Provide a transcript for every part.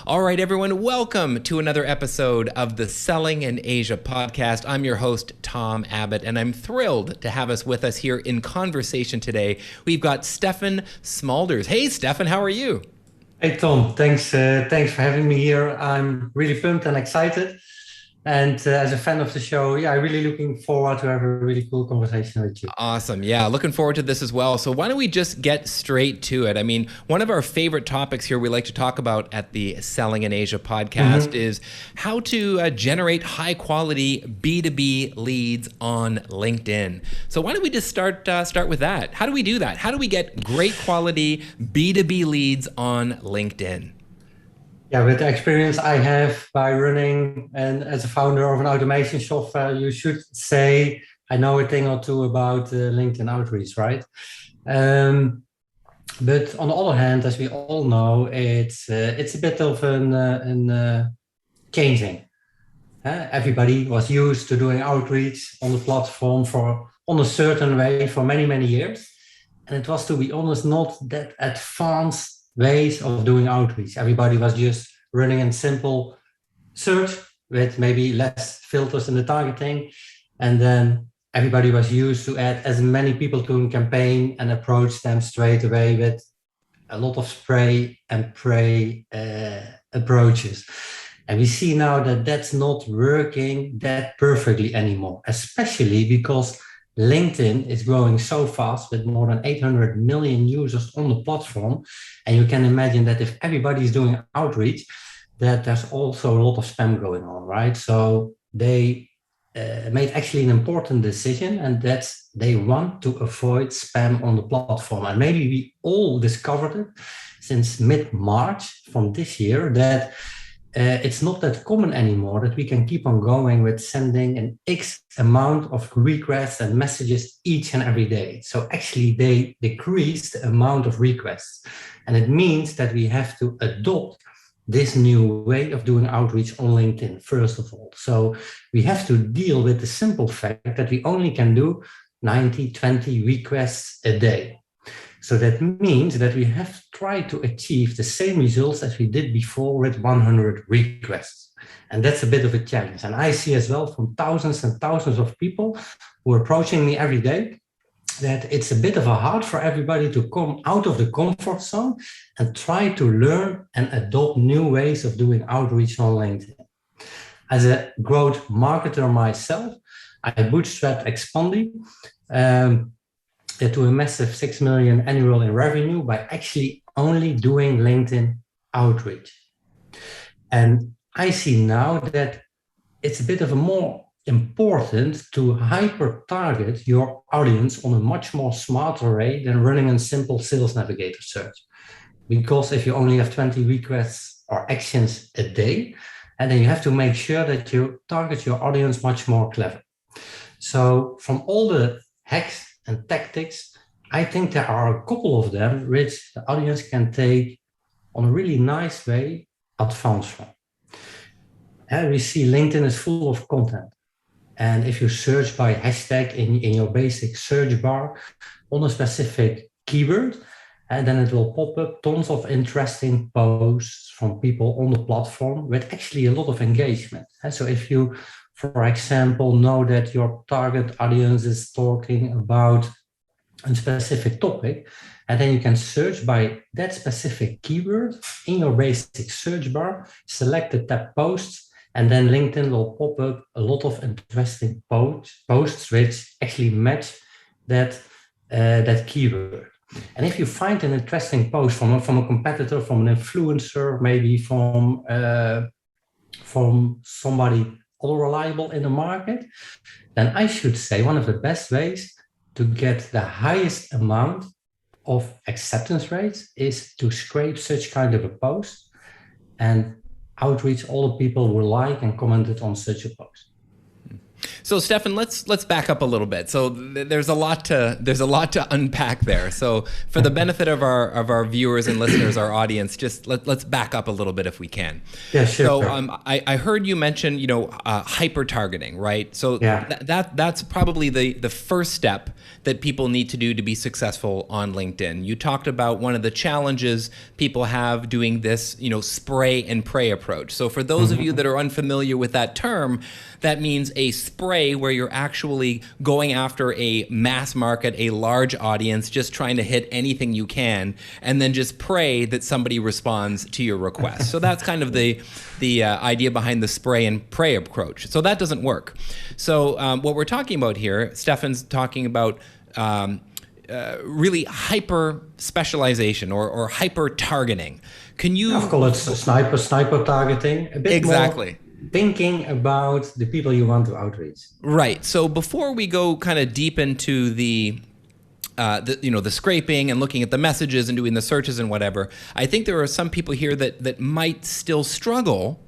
All right, everyone, welcome to another episode of the Selling in Asia podcast. I'm your host, Tom Abbott, and I'm thrilled to have us with us here in conversation today. We've got Stefan Smulders. Hey, Stefan, how are you? Hey, Tom. Thanks for having me here. I'm really pumped and excited. And as a fan of the show, I'm really looking forward to have a really cool conversation with you. Awesome. Yeah, looking forward to this as well. So why don't we just get straight to it? I mean, one of our favorite topics here we like to talk about at the Selling in Asia podcast is how to generate high quality B2B leads on LinkedIn. So why don't we just start with that? How do we do that? How do we get great quality B2B leads on LinkedIn? Yeah, with the experience I have by running and as a founder of an automation software, you should say I know a thing or two about LinkedIn outreach, right? But on the other hand, as we all know, it's a bit of an changing. Everybody was used to doing outreach on the platform on a certain way for many, many years. And it was, to be honest, not that advanced ways of doing outreach. Everybody was just running a simple search with maybe less filters in the targeting. And then everybody was used to add as many people to a campaign and approach them straight away with a lot of spray and pray approaches. And we see now that that's not working that perfectly anymore, especially because LinkedIn is growing so fast with more than 800 million users on the platform. And you can imagine that if everybody is doing outreach, that there's also a lot of spam going on, right? So they made actually an important decision, and that's they want to avoid spam on the platform. And maybe we all discovered it since mid-March from this year that it's not that common anymore that we can keep on going with sending an X amount of requests and messages each and every day. So actually they decreased the amount of requests. And it means that we have to adopt this new way of doing outreach on LinkedIn, first of all. So we have to deal with the simple fact that we only can do 90-20 requests a day. So that means that we have to try to achieve the same results as we did before with 100 requests. And that's a bit of a challenge. And I see as well from thousands and thousands of people who are approaching me every day that it's a bit of a hard for everybody to come out of the comfort zone and try to learn and adopt new ways of doing outreach on LinkedIn. As a growth marketer myself, I bootstrapped Expandi to a massive 6 million annual in revenue by actually only doing LinkedIn outreach. And I see now that it's a bit of a more important to hyper target your audience on a much more smarter way than running a simple sales navigator search. Because if you only have 20 requests or actions a day, and then you have to make sure that you target your audience much more clever. So from all the hacks and tactics, I think there are a couple of them which the audience can take on a really nice way advance from. And we see LinkedIn is full of content. And if you search by hashtag in your basic search bar on a specific keyword, and then it will pop up tons of interesting posts from people on the platform with actually a lot of engagement. And so if you, for example, know that your target audience is talking about a specific topic, and then you can search by that specific keyword in your basic search bar, select the tab posts, and then LinkedIn will pop up a lot of interesting posts which actually match that keyword. And if you find an interesting post from a competitor, from an influencer, maybe from somebody all reliable in the market, then I should say one of the best ways to get the highest amount of acceptance rates is to scrape such kind of a post and outreach all the people who like and commented on such a post. So Stefan, let's back up a little bit. So there's a lot to unpack there. So for the benefit of our viewers and listeners, our audience, just let's back up a little bit if we can. Yeah, sure. So I heard you mention hyper targeting, right? So that's probably the first step that people need to do to be successful on LinkedIn. You talked about one of the challenges people have doing this, spray and pray approach. So for those of you that are unfamiliar with that term, that means a spray where you're actually going after a mass market, a large audience, just trying to hit anything you can, and then just pray that somebody responds to your request. So that's kind of the idea behind the spray and pray approach. So that doesn't work. So what we're talking about here, Stefan's talking about really hyper specialization or hyper targeting. Can you? I'll call it sniper targeting. A bit exactly. More thinking about the people you want to outreach. Right. So before we go kind of deep into the scraping and looking at the messages and doing the searches and whatever, I think there are some people here that might still struggle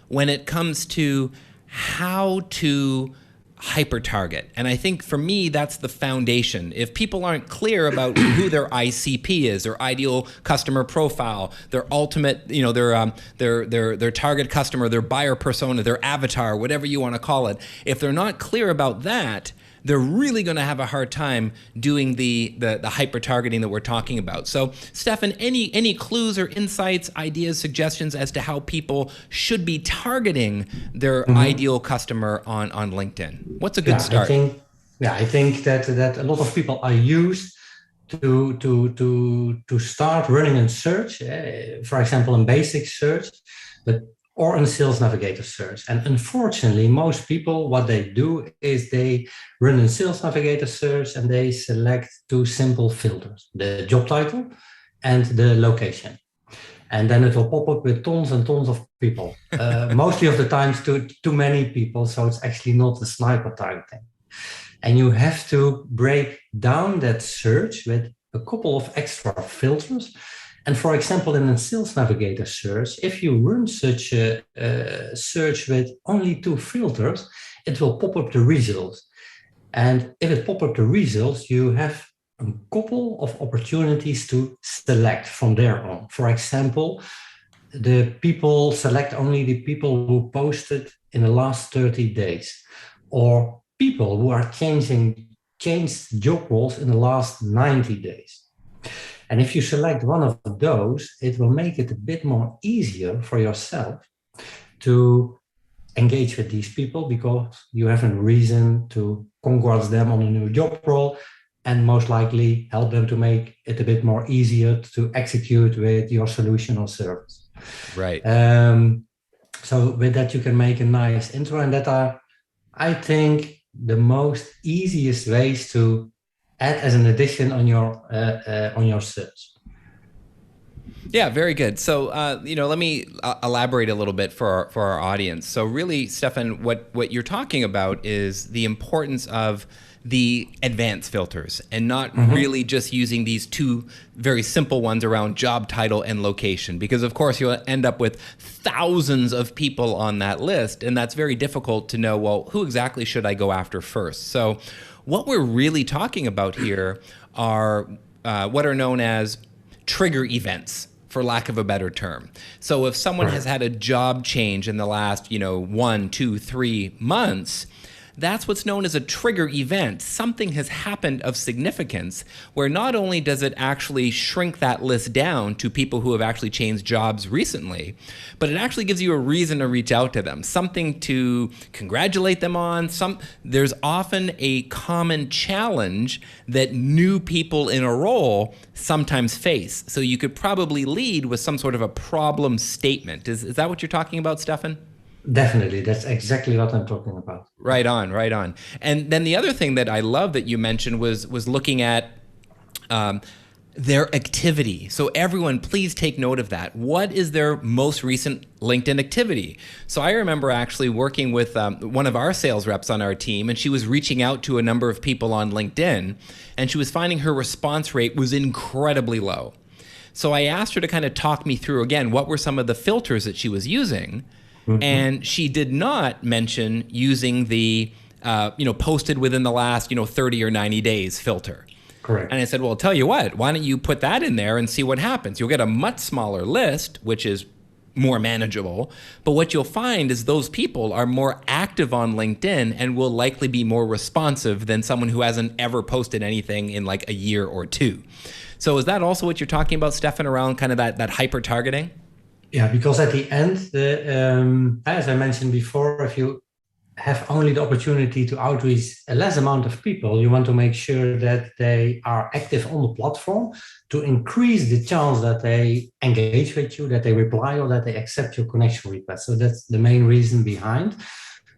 when it comes to how to hyper target. And I think for me, that's the foundation. If people aren't clear about who their ICP is, their ideal customer profile, their ultimate, their target customer, their buyer persona, their avatar, whatever you want to call it, if they're not clear about that, they're really going to have a hard time doing the hyper targeting that we're talking about. So, Stefan, any clues or insights, ideas, suggestions as to how people should be targeting their ideal customer on LinkedIn? What's a good start? I think that a lot of people are used to start running a search, for example, in basic search, or in Sales Navigator search. And unfortunately, most people, what they do is they run in Sales Navigator search and they select two simple filters, the job title and the location. And then it will pop up with tons and tons of people, mostly of the times too many people. So it's actually not the sniper targeting. And you have to break down that search with a couple of extra filters. And for example, in a Sales Navigator search, if you run such a search with only two filters, it will pop up the results. And if it pop up the results, you have a couple of opportunities to select from there on. For example, the people select only the people who posted in the last 30 days, or people who are changed job roles in the last 90 days. And if you select one of those, it will make it a bit more easier for yourself to engage with these people because you have a reason to congrats them on a new job role and most likely help them to make it a bit more easier to execute with your solution or service. Right. So with that, you can make a nice intro, and that are, I think, the most easiest ways to add as an addition on your search. Yeah, very good. So, let me elaborate a little bit for our audience. So really, Stefan, what you're talking about is the importance of the advanced filters and not really just using these two very simple ones around job title and location, because of course you'll end up with thousands of people on that list, and that's very difficult to know, well, who exactly should I go after first? So what we're really talking about here are what are known as trigger events, for lack of a better term. So if someone has had a job change in the last, 1, 2, 3 months, that's what's known as a trigger event. Something has happened of significance where not only does it actually shrink that list down to people who have actually changed jobs recently, but it actually gives you a reason to reach out to them, something to congratulate them on. There's often a common challenge that new people in a role sometimes face. So you could probably lead with some sort of a problem statement. Is that what you're talking about, Stefan? Definitely. That's exactly what I'm talking about. Right on, right on. And then the other thing that I love that you mentioned was looking at their activity. So everyone, please take note of that. What is their most recent LinkedIn activity? So I remember actually working with one of our sales reps on our team, and she was reaching out to a number of people on LinkedIn, and she was finding her response rate was incredibly low. So I asked her to kind of talk me through, again, what were some of the filters that she was using. And she did not mention using the posted within the last, 30 or 90 days filter. Correct. And I said, well, I'll tell you what, why don't you put that in there and see what happens? You'll get a much smaller list, which is more manageable. But what you'll find is those people are more active on LinkedIn and will likely be more responsive than someone who hasn't ever posted anything in like a year or two. So is that also what you're talking about, Stefan, around kind of that hyper targeting? Yeah, because at the end, as I mentioned before, if you have only the opportunity to outreach a less amount of people, you want to make sure that they are active on the platform to increase the chance that they engage with you, that they reply, or that they accept your connection request. So that's the main reason behind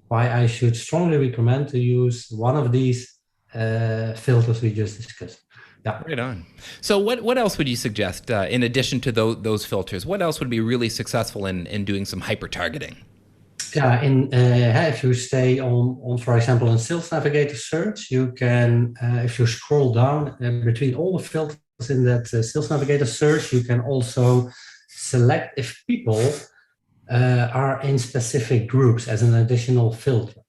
why I should strongly recommend to use one of these filters we just discussed. Yeah. Right on. So what else would you suggest in addition to those filters? What else would be really successful in doing some hyper targeting? Yeah, if you stay on, for example, in Sales Navigator search, you can, if you scroll down between all the filters in that Sales Navigator search, you can also select if people are in specific groups as an additional filter.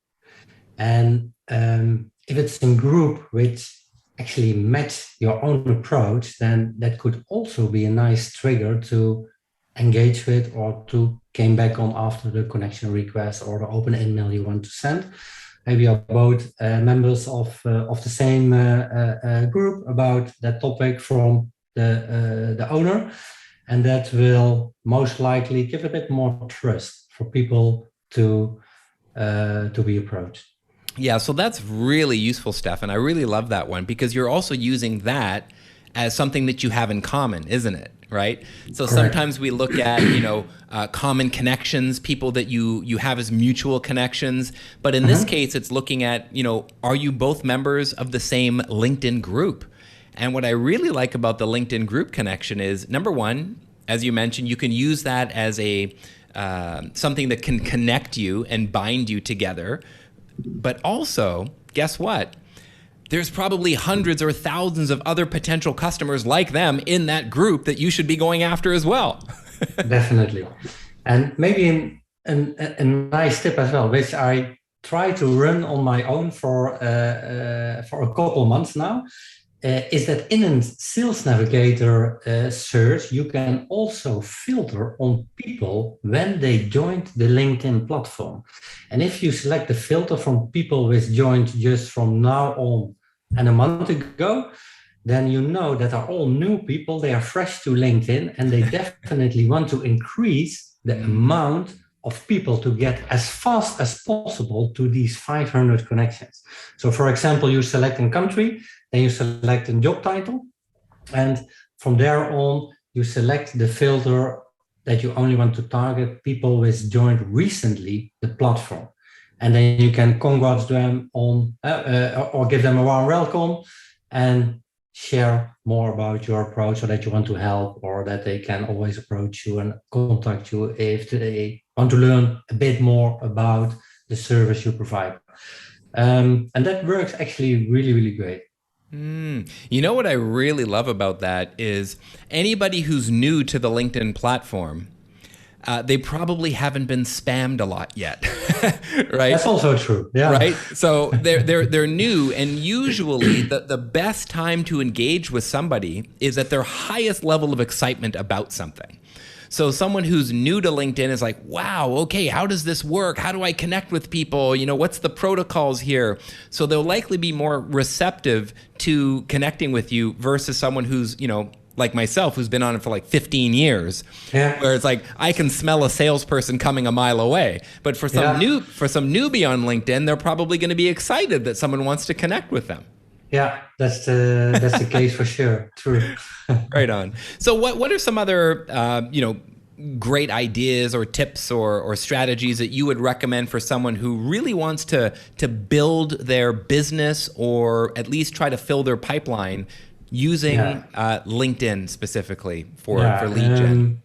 And if it's in group which actually match your own approach, then that could also be a nice trigger to engage with or to came back on after the connection request or the open email you want to send. Maybe you're both members of the same group about that topic from the owner, and that will most likely give a bit more trust for people to be approached. Yeah, so that's really useful, Stefan. I really love that one because you're also using that as something that you have in common, isn't it? Right? So Correct. Sometimes we look at, common connections, people that you have as mutual connections. But in this case, it's looking at, are you both members of the same LinkedIn group? And what I really like about the LinkedIn group connection is, number one, as you mentioned, you can use that as a something that can connect you and bind you together. But also, guess what? There's probably hundreds or thousands of other potential customers like them in that group that you should be going after as well. Definitely. And maybe a nice tip as well, which I try to run on my own for a couple months now, is that in a Sales Navigator search, you can also filter on people when they joined the LinkedIn platform. And if you select the filter from people which joined just from now on and a month ago, then you know that are all new people, they are fresh to LinkedIn, and they definitely want to increase the amount of people to get as fast as possible to these 500 connections. So for example, you select a country, then you select a job title, and from there on, you select the filter that you only want to target people who joined recently the platform. And then you can congratulate them on, or give them a warm welcome and share more about your approach, so that you want to help, or that they can always approach you and contact you if they want to learn a bit more about the service you provide. And that works actually really, really great. You know what I really love about that is anybody who's new to the LinkedIn platform, they probably haven't been spammed a lot yet, right? That's also true. Yeah. Right. So they're new, and usually the best time to engage with somebody is at their highest level of excitement about something. So someone who's new to LinkedIn is like, wow, okay, how does this work? How do I connect with people? What's the protocols here? So they'll likely be more receptive to connecting with you versus someone who's, like myself, who's been on it for like 15 years, where it's like, I can smell a salesperson coming a mile away. But for some newbie on LinkedIn, they're probably going to be excited that someone wants to connect with them. Yeah, that's the case for sure. True. Right on. So what are some other, great ideas or tips or strategies that you would recommend for someone who really wants to build their business, or at least try to fill their pipeline using LinkedIn specifically for lead gen?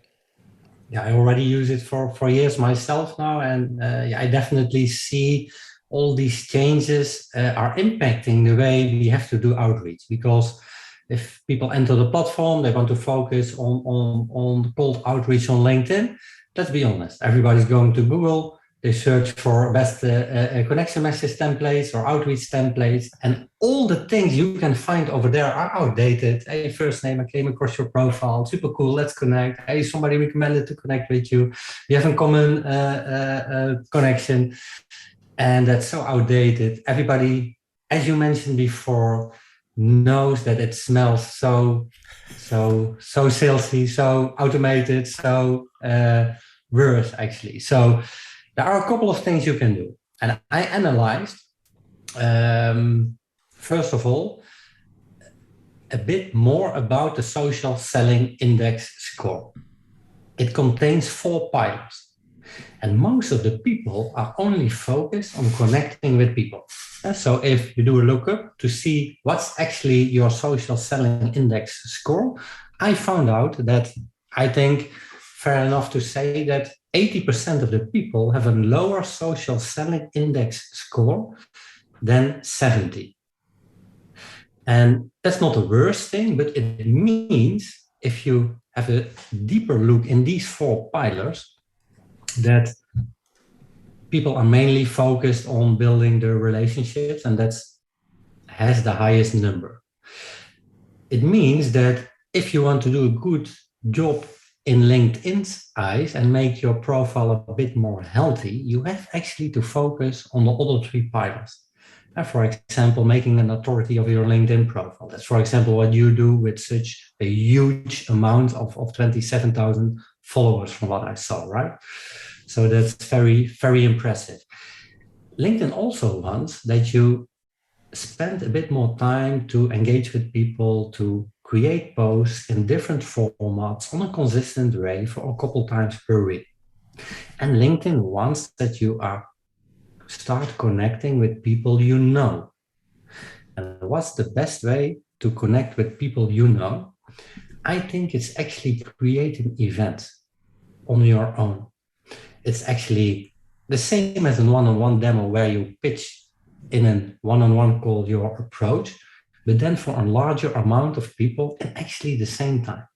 I already use it for years myself now, and I definitely see all these changes are impacting the way we have to do outreach. Because if people enter the platform, they want to focus on cold outreach on LinkedIn. Let's be honest, everybody's going to Google They search for best connection message templates or outreach templates, and all the things you can find over there are outdated. Hey, first name, I came across your profile, super cool, let's connect. Hey, somebody recommended to connect with you. We have a common connection, and that's so outdated. Everybody, as you mentioned before, knows that it smells so salesy, so automated, so worse actually. So there are a couple of things you can do. And I analyzed, first of all, a bit more about the social selling index score. It contains 4 pillars. And most of the people are only focused on connecting with people. So if you do a lookup to see what's actually your social selling index score, I found out that I think fair enough to say that 80% of the people have a lower social selling index score than 70. And that's not the worst thing, but it means if you have a deeper look in these 4 pillars, that people are mainly focused on building their relationships, and that's has the highest number. It means that if you want to do a good job in LinkedIn's eyes and make your profile a bit more healthy, you have actually to focus on the other 3 pillars. For example, making an authority of your LinkedIn profile. That's, for example, what you do with such a huge amount of 27,000 followers from what I saw, right? So that's very, very impressive. LinkedIn also wants that you spend a bit more time to engage with people, to create posts in different formats on a consistent way for a couple times per week. And LinkedIn wants that you start connecting with people you know. And what's the best way to connect with people you know? I think it's actually creating events on your own. It's actually the same as a one-on-one demo where you pitch in a one-on-one call your approach, but then for a larger amount of people and actually the same time.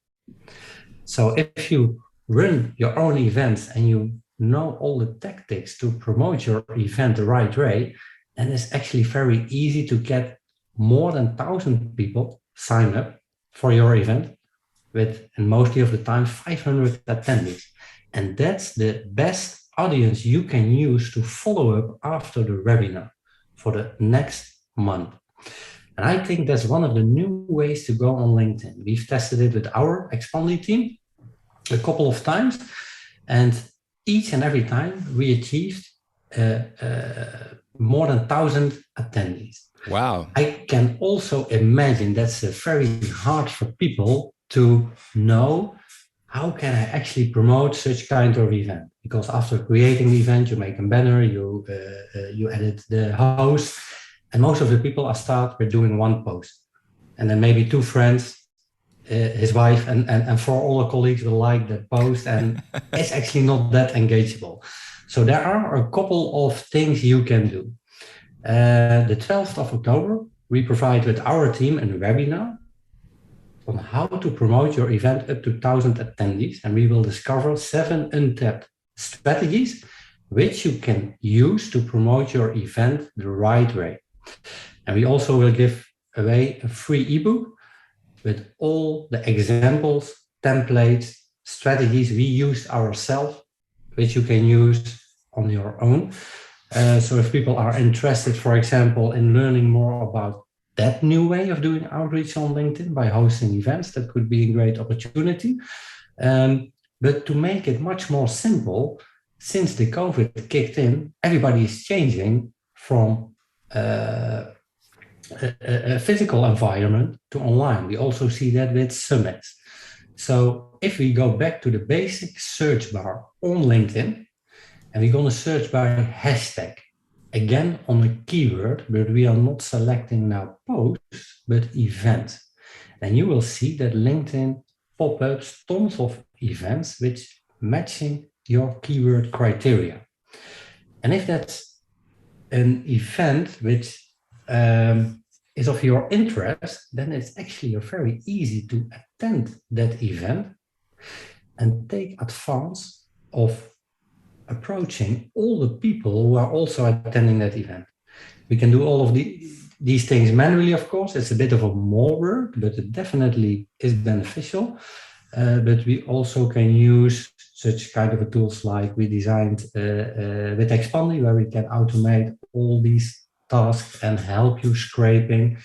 So if you run your own events and you know all the tactics to promote your event the right way, then it's actually very easy to get more than 1,000 people sign up for your event with, and mostly of the time, 500 attendees. And that's the best audience you can use to follow up after the webinar for the next month. And I think that's one of the new ways to go on LinkedIn. We've tested it with our Expandi team a couple of times, and each and every time we achieved more than 1,000 attendees. Wow. I can also imagine that's very hard for people to know how can I actually promote such kind of event? Because after creating the event, you make a banner, you edit the host, and most of the people start with doing one post. And then maybe 2 friends, his wife, and 4 other colleagues will like that post, and it's actually not that engageable. So there are a couple of things you can do. The 12th of October, we provide with our team a webinar on how to promote your event up to 1,000 attendees, and we will discover 7 untapped strategies which you can use to promote your event the right way. And we also will give away a free ebook with all the examples, templates, strategies we used ourselves, which you can use on your own. So if people are interested, for example, in learning more about that new way of doing outreach on LinkedIn by hosting events, that could be a great opportunity. But to make it much more simple, since the COVID kicked in, everybody is changing from a physical environment to online. We also see that with summits. So if we go back to the basic search bar on LinkedIn, and we're going to search by hashtag, again on a keyword, but we are not selecting now posts, but event. And you will see that LinkedIn pop-ups tons of events which matching your keyword criteria. And if that's an event which is of your interest, then it's actually very easy to attend that event and take advantage of approaching all the people who are also attending that event. We can do all of these things manually, of course. It's a bit of a more work, but it definitely is beneficial. But we also can use such kind of a tools like we designed with Expandy, where we can automate all these tasks and help you scraping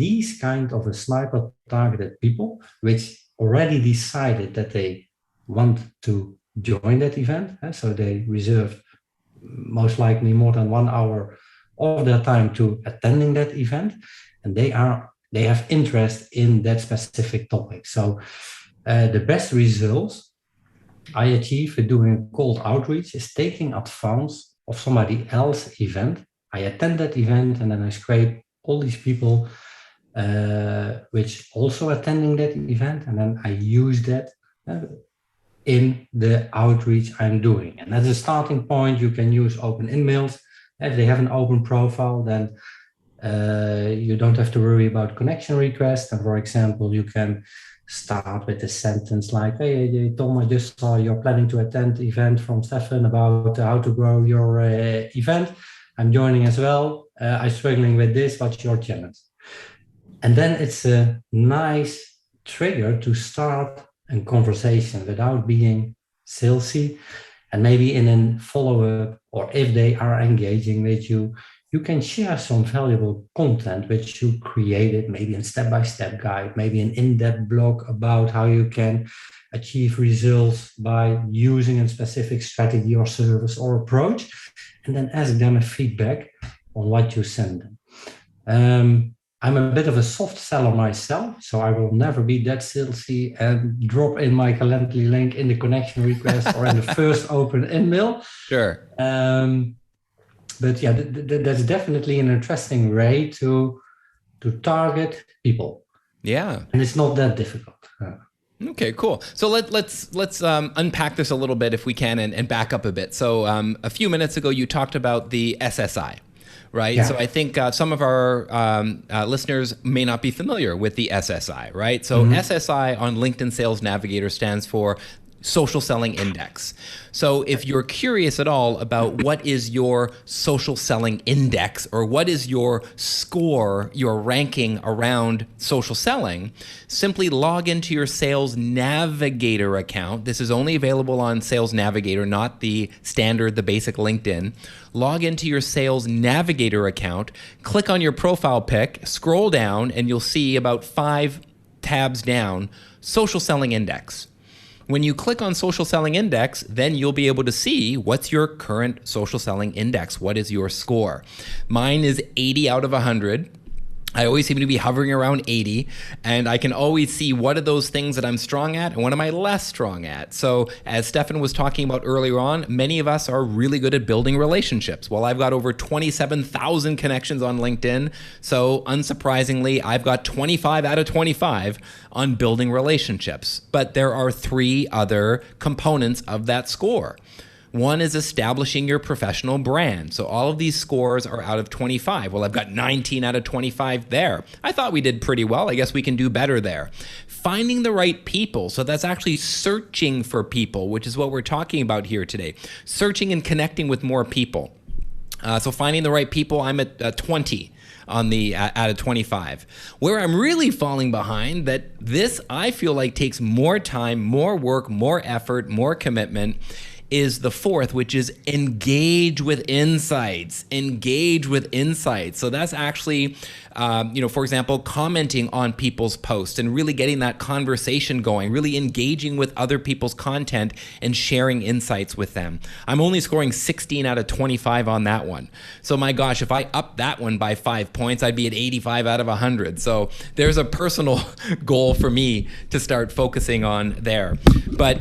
these kind of a sniper targeted people, which already decided that they want to join that event. So they reserved most likely more than 1 hour of their time to attending that event, and they have interest in that specific topic. So the best results I achieve with doing cold outreach is taking advance of somebody else's event. I attend that event and then I scrape all these people which also attending that event, and then I use that in the outreach I'm doing. And as a starting point, you can use open emails. If they have an open profile, then you don't have to worry about connection requests. And for example, you can start with a sentence like, hey, Tom, I just saw you're planning to attend the event from Stefan about how to grow your event. I'm joining as well. I'm struggling with this. What's your challenge? And then it's a nice trigger to start a conversation without being salesy. And maybe in a follow-up, or if they are engaging with you, you can share some valuable content which you created, maybe a step-by-step guide, maybe an in-depth blog about how you can achieve results by using a specific strategy or service or approach, and then ask them a feedback on what you send them. I'm a bit of a soft seller myself, so I will never be that salesy and drop in my Calendly link in the connection request or in the first open email. Sure. But yeah, that's definitely an interesting way to target people. Yeah. And it's not that difficult. Okay, cool. So let's unpack this a little bit if we can and back up a bit. So a few minutes ago, you talked about the SSI. Right. Yeah. So I think some of our listeners may not be familiar with the SSI, right? So SSI on LinkedIn Sales Navigator stands for Social Selling Index. So if you're curious at all about what is your social selling index, or what is your score, your ranking around social selling, simply log into your Sales Navigator account. This is only available on Sales Navigator, not the standard, the basic LinkedIn. Log into your Sales Navigator account, click on your profile pic, scroll down, and you'll see about 5 tabs down, Social Selling Index. When you click on Social Selling Index, then you'll be able to see what's your current social selling index. What is your score? Mine is 80 out of 100. I always seem to be hovering around 80, and I can always see what are those things that I'm strong at and what am I less strong at. So as Stefan was talking about earlier on, many of us are really good at building relationships. Well, I've got over 27,000 connections on LinkedIn. So unsurprisingly, I've got 25 out of 25 on building relationships. But there are 3 other components of that score. One is establishing your professional brand. So all of these scores are out of 25. Well, I've got 19 out of 25 there. I thought we did pretty well. I guess we can do better there. Finding the right people. So that's actually searching for people, which is what we're talking about here today. Searching and connecting with more people. So finding the right people, I'm at 20 on the out of 25. Where I'm really falling behind, that this I feel like takes more time, more work, more effort, more commitment, is the 4th, which is engage with insights. Engage with insights. So that's actually, for example, commenting on people's posts and really getting that conversation going, really engaging with other people's content and sharing insights with them. I'm only scoring 16 out of 25 on that one. So my gosh, if I up that one by 5 points, I'd be at 85 out of 100. So there's a personal goal for me to start focusing on there. But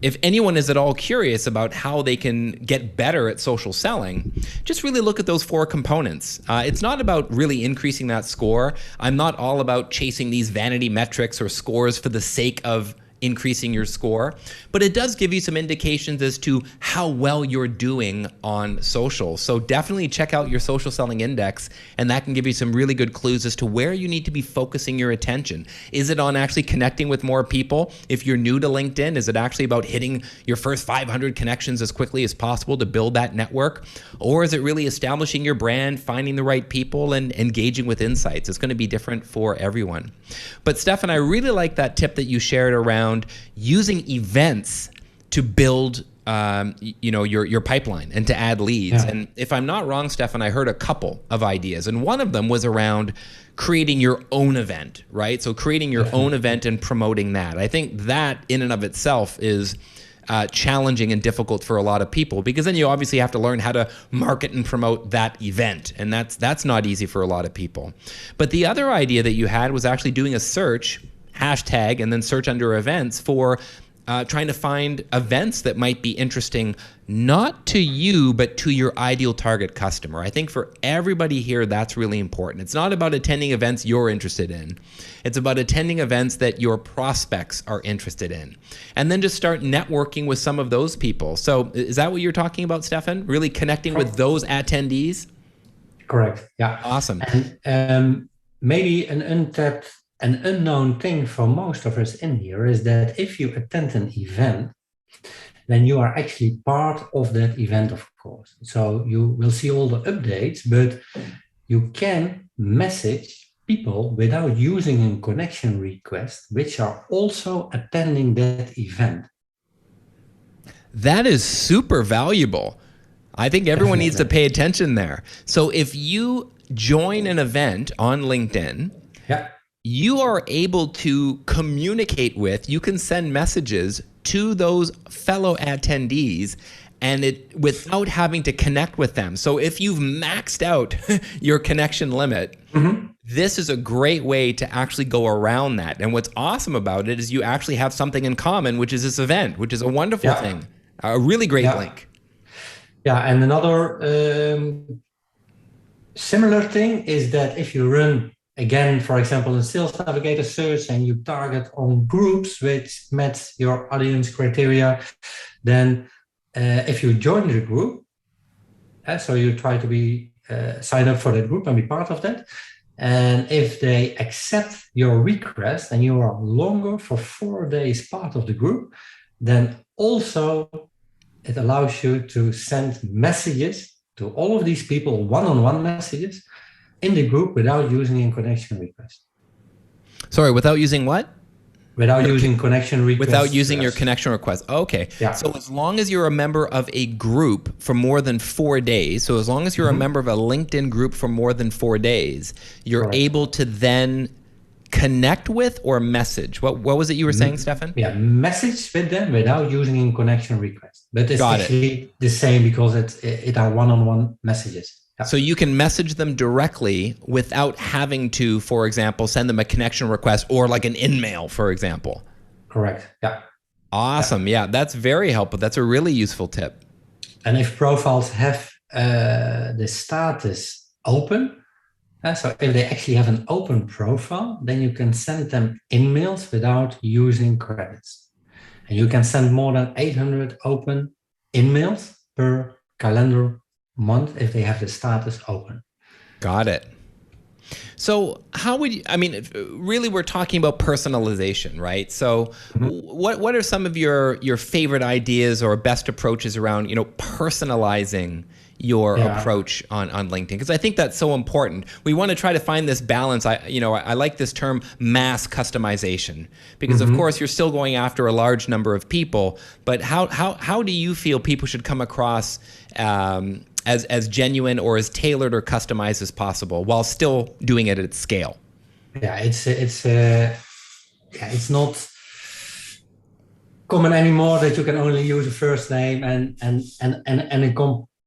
if anyone is at all curious about how they can get better at social selling, just really look at those 4 components. It's not about really increasing that score. I'm not all about chasing these vanity metrics or scores for the sake of increasing your score, but it does give you some indications as to how well you're doing on social. So definitely check out your social selling index, and that can give you some really good clues as to where you need to be focusing your attention. Is it on actually connecting with more people? If you're new to LinkedIn, is it actually about hitting your first 500 connections as quickly as possible to build that network? Or is it really establishing your brand, finding the right people, and engaging with insights? It's going to be different for everyone. But Stefan, I really like that tip that you shared around using events to build your pipeline and to add leads. Yeah. And if I'm not wrong, Stefan, I heard a couple of ideas, and one of them was around creating your own event, right? So creating your own event and promoting that. I think that in and of itself is challenging and difficult for a lot of people, because then you obviously have to learn how to market and promote that event, and that's not easy for a lot of people. But the other idea that you had was actually doing a search, hashtag, and then search under events for trying to find events that might be interesting, not to you, but to your ideal target customer. I think for everybody here, that's really important. It's not about attending events you're interested in. It's about attending events that your prospects are interested in. And then just start networking with some of those people. So is that what you're talking about, Stefan? Really connecting with those attendees? Correct, yeah. Awesome. And maybe an unknown thing for most of us in here is that if you attend an event, then you are actually part of that event, of course. So you will see all the updates, but you can message people without using a connection request, which are also attending that event. That is super valuable. I think everyone needs to pay attention there. So if you join an event on LinkedIn, yeah, you are able to communicate with, you can send messages to those fellow attendees, and it without having to connect with them. So if you've maxed out your connection limit, this is a great way to actually go around that. And what's awesome about it is you actually have something in common, which is this event, which is a wonderful thing, a really great link. Yeah, and another similar thing is that if you run, again, for example, in Sales Navigator search, and you target on groups which match your audience criteria, then if you join the group, so you try to be sign up for that group and be part of that, and if they accept your request and you are longer for 4 days part of the group, then also it allows you to send messages to all of these people, one-on-one messages, in the group without using a connection request. Sorry, without using what? Without using connection request. Without using your connection request. Okay. Yeah. So as long as you're a member of a group for more than 4 days, so as long as you're a member of a LinkedIn group for more than 4 days, you're able to then connect with or message. What was it you were saying, Stefan? Yeah, message with them without using a connection request. But it's actually the same because it are one-on-one messages. Yeah. So you can message them directly without having to, for example, send them a connection request or like an in-mail, for example. Correct. Yeah. Awesome. Yeah, that's very helpful. That's a really useful tip. And if profiles have the status open, so if they actually have an open profile, then you can send them in-mails without using credits. And you can send more than 800 open in-mails per calendar month if they have the status open. Got it. So how would you, I mean, really we're talking about personalization, right? So what are some of your favorite ideas or best approaches around, personalizing your approach on LinkedIn? Because I think that's so important. We want to try to find this balance. I like this term mass customization, because of course you're still going after a large number of people, but how do you feel people should come across as genuine or as tailored or customized as possible while still doing it at scale? Yeah, it's not common anymore that you can only use a first name and a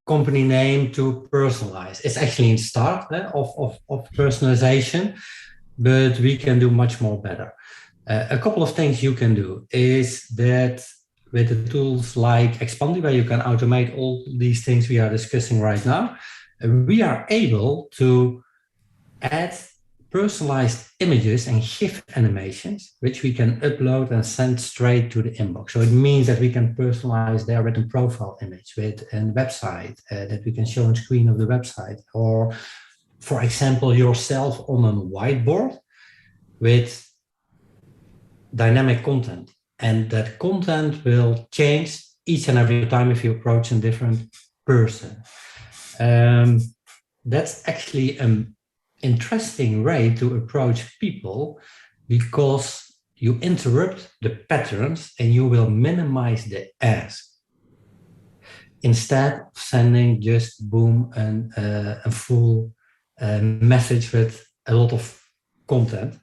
company name to personalize. It's actually in start of personalization, but we can do much more better. A couple of things you can do is that with the tools like Expandy, where you can automate all these things we are discussing right now, we are able to add personalized images and GIF animations, which we can upload and send straight to the inbox. So it means that we can personalize their written profile image with a website that we can show on screen of the website, or for example, yourself on a whiteboard with dynamic content. And that content will change each and every time if you approach a different person. That's actually an interesting way to approach people, because you interrupt the patterns and you will minimize the ask, instead of sending just boom and a full message with a lot of content.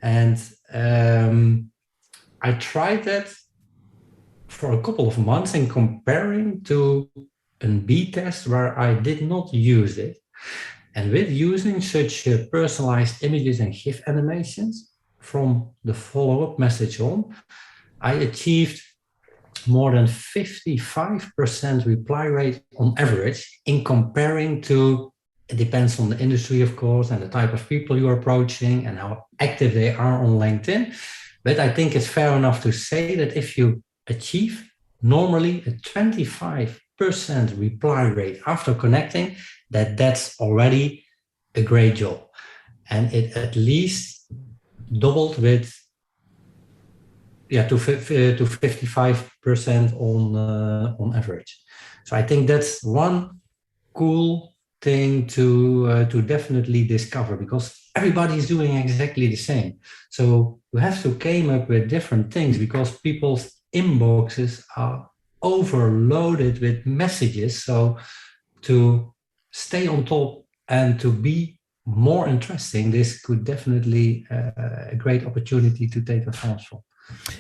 And I tried that for a couple of months in comparing to a B test where I did not use it. And with using such personalized images and GIF animations from the follow-up message on, I achieved more than 55% reply rate on average, in comparing to, it depends on the industry, of course, and the type of people you're approaching and how active they are on LinkedIn. But I think it's fair enough to say that if you achieve normally a 25% reply rate after connecting, that's already a great job. And it at least doubled with to 55% on average. So I think that's one cool thing to definitely discover, because everybody is doing exactly the same. So you have to come up with different things, because people's inboxes are overloaded with messages. So to stay on top and to be more interesting, this could definitely a great opportunity to take advantage from.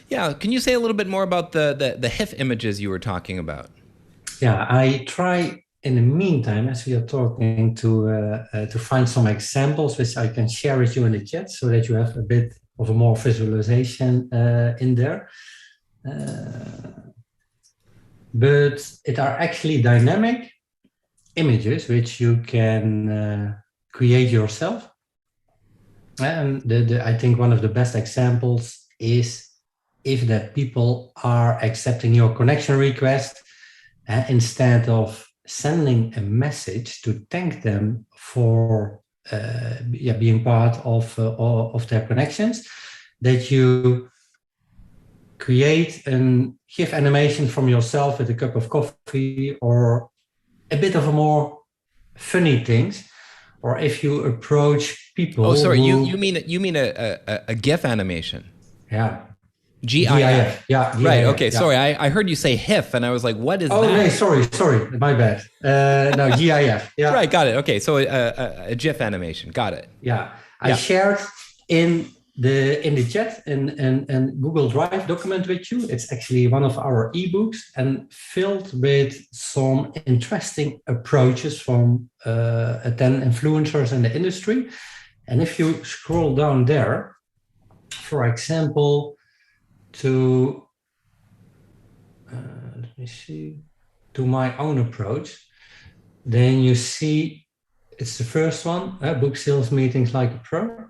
Yeah, can you say a little bit more about the GIF images you were talking about? Yeah, I try in the meantime, as we are talking, to find some examples which I can share with you in the chat, so that you have a bit of a more visualization in there. But it are actually dynamic images which you can create yourself. And I think one of the best examples is if that people are accepting your connection request, instead of sending a message to thank them for being part of their connections, that you create a GIF animation from yourself with a cup of coffee, or a bit of a more funny things. Or if you approach people. Oh, sorry, you mean a GIF animation? Yeah. GIF. Yeah. GIF, right. Okay. yeah. Sorry, I heard you say HIF, and I was like, "What is that?" Oh, no, sorry, my bad. No, GIF. Yeah. Right. Got it. Okay. So a GIF animation. Got it. Yeah. I shared in the chat and Google Drive document with you. It's actually one of our ebooks, and filled with some interesting approaches from 10 influencers in the industry. And if you scroll down there, for example, to let me see, to my own approach, then you see it's the first one, book sales meetings like a pro.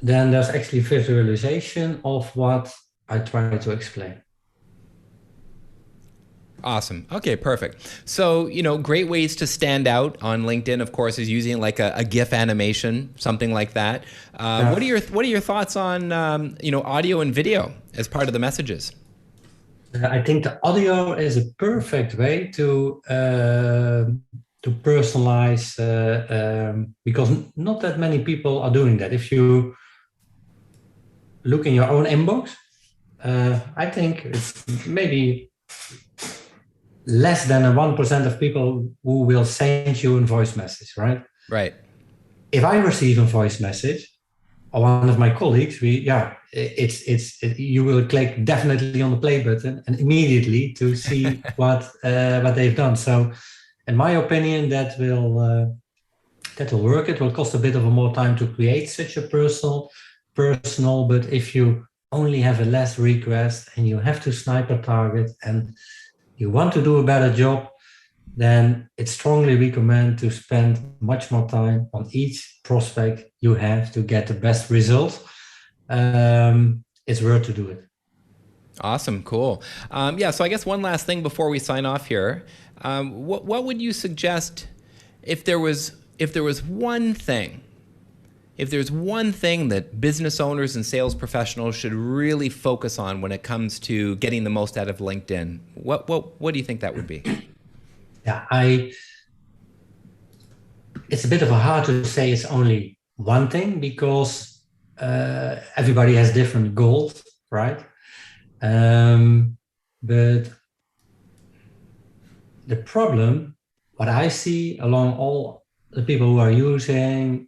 Then there's actually visualization of what I try to explain. Awesome. Okay, perfect. So, great ways to stand out on LinkedIn, of course, is using like a GIF animation, something like that. What are your thoughts on, audio and video as part of the messages? I think the audio is a perfect way to personalize, because not that many people are doing that. If you look in your own inbox, I think it's maybe less than 1% of people who will send you a voice message, right? Right. If I receive a voice message, or one of my colleagues, you will click definitely on the play button and immediately to see what they've done. So, in my opinion, that will work. It will cost a bit of a more time to create such a personal. But if you only have a less request and you have to snipe a target and you want to do a better job, then it's strongly recommend to spend much more time on each prospect you have to get the best result. It's worth to do it. Awesome, cool. Yeah, so I guess one last thing before we sign off here. What would you suggest if there was one thing, if there's one thing that business owners and sales professionals should really focus on when it comes to getting the most out of LinkedIn? What do you think that would be? Yeah, it's a bit of a hard to say it's only one thing because everybody has different goals, right? But the problem, what I see along all the people who are using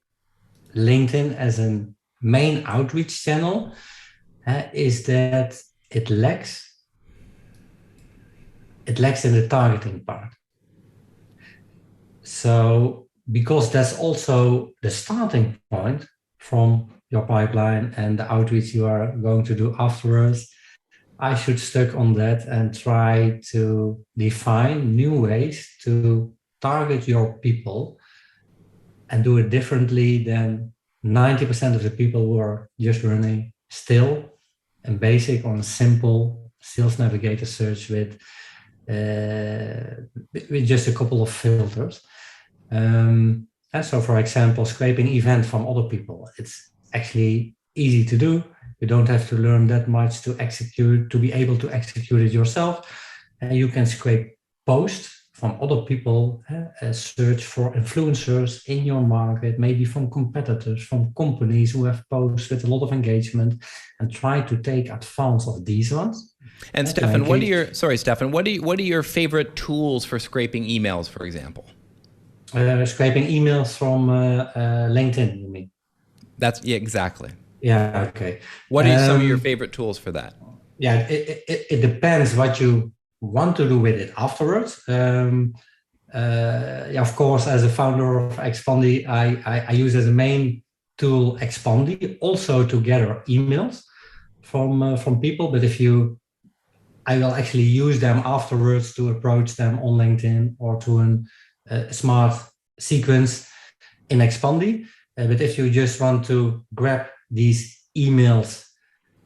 LinkedIn as a main outreach channel, is that it lacks in the targeting part. So, because that's also the starting point from your pipeline and the outreach you are going to do afterwards, I should stick on that and try to define new ways to target your people and do it differently than 90% of the people who are just running still and basic on simple Sales Navigator search with just a couple of filters. And so, for example, scraping event from other people, it's actually easy to do. You don't have to learn that much to be able to execute it yourself. And you can scrape posts from other people, search for influencers in your market, maybe from competitors, from companies who have posts with a lot of engagement, and try to take advantage of these ones. And Stefan, what are your favorite tools for scraping emails, for example? Scraping emails from LinkedIn, you mean? Yeah, exactly. Yeah, okay. What are some of your favorite tools for that? Yeah, it depends what you want to do with it afterwards. Of course, as a founder of Expandy, I use as a main tool Expandy, also to gather emails from people. But I will actually use them afterwards to approach them on LinkedIn or to a smart sequence in Expandy. But if you just want to grab these emails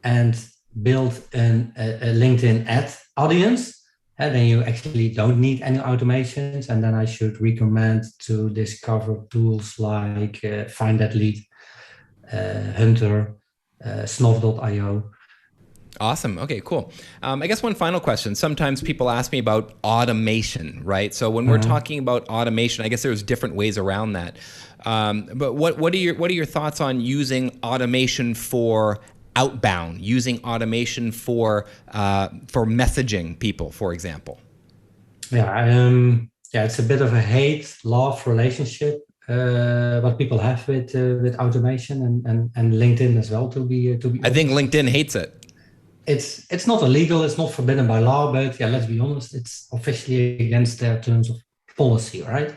and build a LinkedIn ad audience, and then you actually don't need any automations. And then I should recommend to discover tools like Find That Lead, Hunter, Snuff.io. Awesome. Okay, cool. I guess one final question. Sometimes people ask me about automation, right? So when we're talking about automation, I guess there's different ways around that. But what are your thoughts on using automation for outbound, using automation for messaging people, for example? Yeah, it's a bit of a hate-love relationship what people have with automation and LinkedIn as well. To be I think LinkedIn hates it. It's not illegal, it's not forbidden by law, but yeah, let's be honest, it's officially against their terms of policy, right?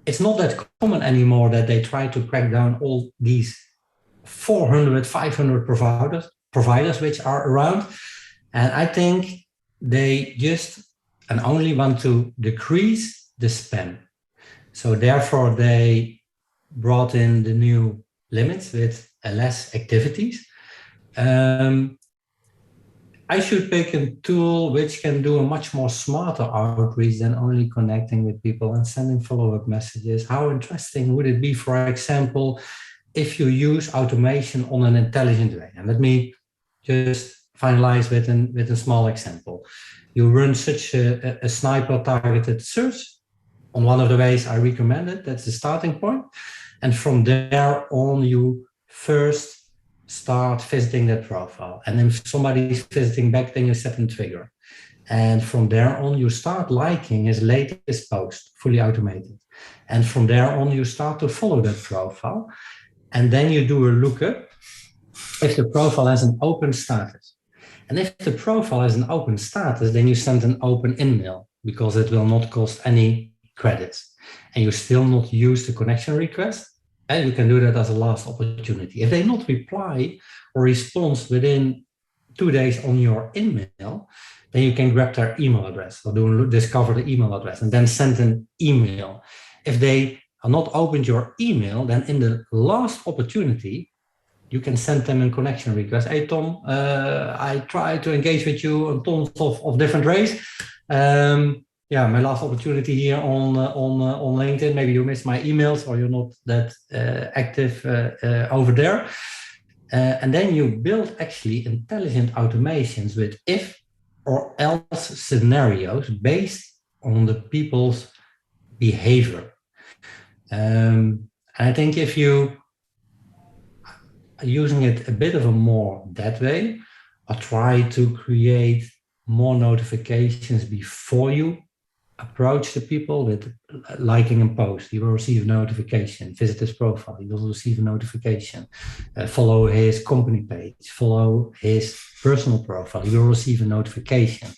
It's not that common anymore that they try to crack down all these 400, 500 providers which are around. And I think they just and only want to decrease the spam. So therefore they brought in the new limits with less activities. I should pick a tool which can do a much more smarter outreach than only connecting with people and sending follow-up messages. How interesting would it be, for example, if you use automation on an intelligent way? And let me just finalize with a small example. You run such a sniper targeted search on one of the ways I recommended. That's the starting point. And from there on, you first start visiting that profile. And if somebody's visiting back, then you set a trigger. And from there on, you start liking his latest post, fully automated. And from there on, you start to follow that profile. And then you do a lookup if the profile has an open status. And if the profile has an open status, then you send an open email because it will not cost any credits. And you still not use the connection request. And you can do that as a last opportunity. If they not reply or respond within 2 days on your email, then you can grab their email address or discover the email address and then send an email. If they are not opened your email, then in the last opportunity, you can send them a connection request. Hey, Tom, I try to engage with you on tons of different ways. My last opportunity here on LinkedIn. Maybe you missed my emails or you're not that active over there. And then you build actually intelligent automations with if or else scenarios based on the people's behavior. And I think if you using it a bit of a more that way, or try to create more notifications before you approach the people with liking a post. You will receive a notification. Visit his profile. You will receive a notification. Follow his company page. Follow his personal profile. You will receive a notification.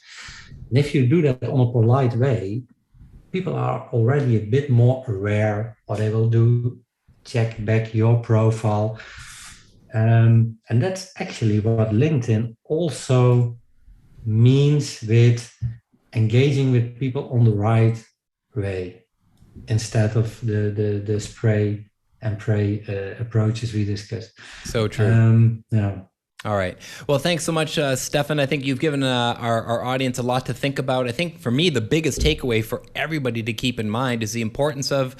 And if you do that on a polite way, people are already a bit more aware what they will do. Check back your profile. And that's actually what LinkedIn also means with engaging with people on the right way instead of the spray and pray approaches we discussed. So true. Yeah. All right. Well, thanks so much, Stefan. I think you've given our audience a lot to think about. I think for me, the biggest takeaway for everybody to keep in mind is the importance of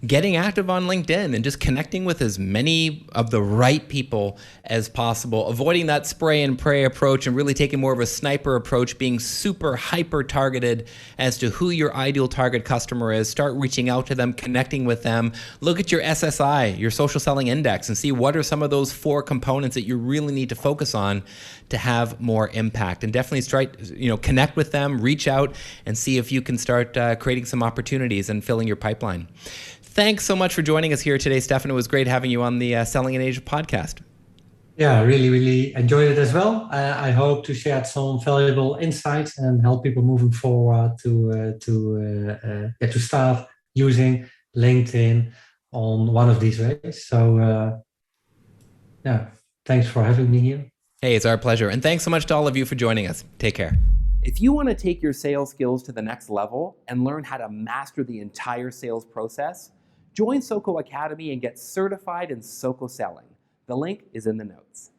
getting active on LinkedIn and just connecting with as many of the right people as possible, avoiding that spray and pray approach and really taking more of a sniper approach, being super hyper targeted as to who your ideal target customer is. Start reaching out to them, connecting with them. Look at your SSI, your social selling index, and see what are some of those 4 components that you really need to focus on to have more impact. And definitely connect with them, reach out, and see if you can start creating some opportunities and filling your pipeline. Thanks so much for joining us here today, Stefan. It was great having you on the Selling in Asia podcast. Yeah, really, really enjoyed it as well. I hope to share some valuable insights and help people moving forward to start using LinkedIn on one of these ways. So, thanks for having me here. Hey, it's our pleasure. And thanks so much to all of you for joining us. Take care. If you want to take your sales skills to the next level and learn how to master the entire sales process, join SOCO Academy and get certified in SOCO selling. The link is in the notes.